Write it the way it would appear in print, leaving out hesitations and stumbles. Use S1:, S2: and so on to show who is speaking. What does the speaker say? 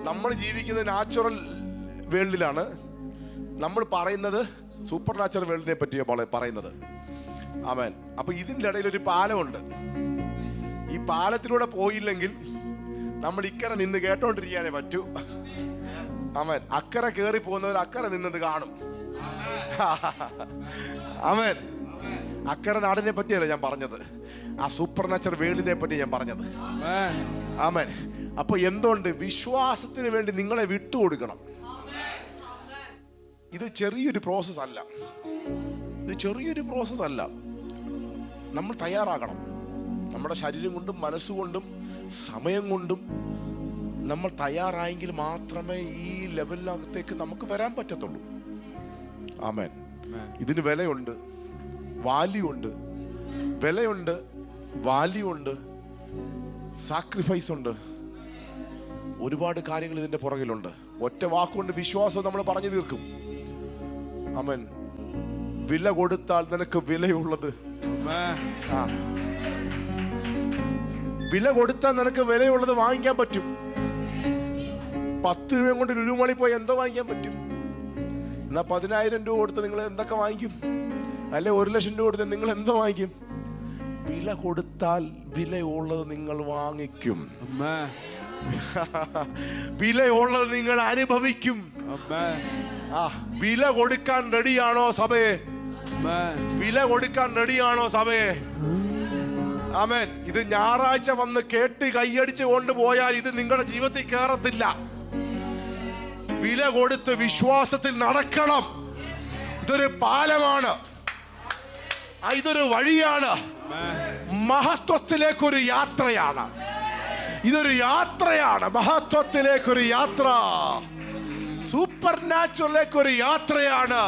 S1: നമ്മൾ ജീവിക്കുന്നത് നാച്ചുറൽ വേൾഡിലാണ്. നമ്മൾ പറയുന്നത് സൂപ്പർ നാച്ചുറൽ വേൾഡിനെ പറ്റിയാണ് പറയുന്നത്. ആമേൻ. അപ്പൊ ഇതിൻ്റെ ഇടയിൽ ഒരു പാലമുണ്ട്. ഈ പാലത്തിലൂടെ പോയില്ലെങ്കിൽ നമ്മൾ ഇക്കരെ നിന്ന് കേട്ടോണ്ടിരിക്കാനേ പറ്റൂ. ആമേൻ. അക്കരെ കയറി പോകുന്നവർ അക്കരെ നിന്നത് കാണും. ആമേൻ. അക്കരെ നാടിനെ പറ്റിയല്ല ഞാൻ പറഞ്ഞത്, ആ സൂപ്പർ നാച്ചുറൽ വേൾഡിനെ പറ്റി ഞാൻ പറഞ്ഞത്. ആമേൻ. അപ്പൊ എന്തുകൊണ്ട് വിശ്വാസത്തിന് വേണ്ടി നിങ്ങളെ വിട്ടുകൊടുക്കണം. ഇത് ചെറിയൊരു പ്രോസസ് അല്ല, ഇത് ചെറിയൊരു പ്രോസസ് അല്ല. നമ്മൾ തയ്യാറാകണം. നമ്മുടെ ശരീരം കൊണ്ടും മനസ്സുകൊണ്ടും സമയം കൊണ്ടും നമ്മൾ തയ്യാറായെങ്കിൽ മാത്രമേ ഈ ലെവലിനകത്തേക്ക് നമുക്ക് വരാൻ പറ്റത്തുള്ളൂ. ആമേൻ. ഇതിന് വിലയുണ്ട്, വാല്യൂ ഉണ്ട്. വിലയുണ്ട്, വാല്യൂ ഉണ്ട്, സാക്രിഫൈസ് ഉണ്ട്. ഒരുപാട് കാര്യങ്ങൾ ഇതിന്റെ പുറകിലുണ്ട്. ഒറ്റ വാക്കുകൊണ്ട് വിശ്വാസം നമ്മൾ പറഞ്ഞു തീർക്കും. ആമേൻ. വില കൊടുത്താൽ നിനക്ക് വിലയുള്ളത്, വില കൊടുത്താൽ നിനക്ക് വിലയുള്ളത് വാങ്ങിക്കാൻ പറ്റും. 10 രൂപ കൊണ്ട് ലുലുമാളിൽ പോയി എന്തോ വാങ്ങിക്കാൻ പറ്റും. എന്നാ 10,000 രൂപ കൊടുത്ത് നിങ്ങൾ എന്തൊക്കെ വാങ്ങിക്കും? അല്ലെ 1,00,000 രൂപ കൊടുത്ത് നിങ്ങൾ എന്തോ വാങ്ങിക്കും? വില കൊടുത്താൽ വിലയുള്ളത് നിങ്ങൾ വാങ്ങിക്കും. വിലയുള്ളത് നിങ്ങൾ അനുഭവിക്കും. വില കൊടുക്കാൻ റെഡിയാണോ സഭയെ? വില കൊടുക്കാൻ റെഡിയാണോ സഭയെ? ആമേൻ. ഇത് ഞായറാഴ്ച വന്ന് കേട്ട് കൈയടിച്ച് കൊണ്ടുപോയാൽ ഇത് നിങ്ങളുടെ ജീവിതത്തിൽ കയറത്തില്ല. വില കൊടുത്ത് വിശ്വാസത്തിൽ നടക്കണം. ഇതൊരു പാലമാണ്, ഇതൊരു വഴിയാണ്, മഹത്വത്തിലേക്കൊരു യാത്രയാണ്. ഇതൊരു യാത്രയാണ്, മഹത്വത്തിലേക്കൊരു യാത്ര, സൂപ്പർ നാച്ചുറലിലേക്കൊരു യാത്രയാണ്.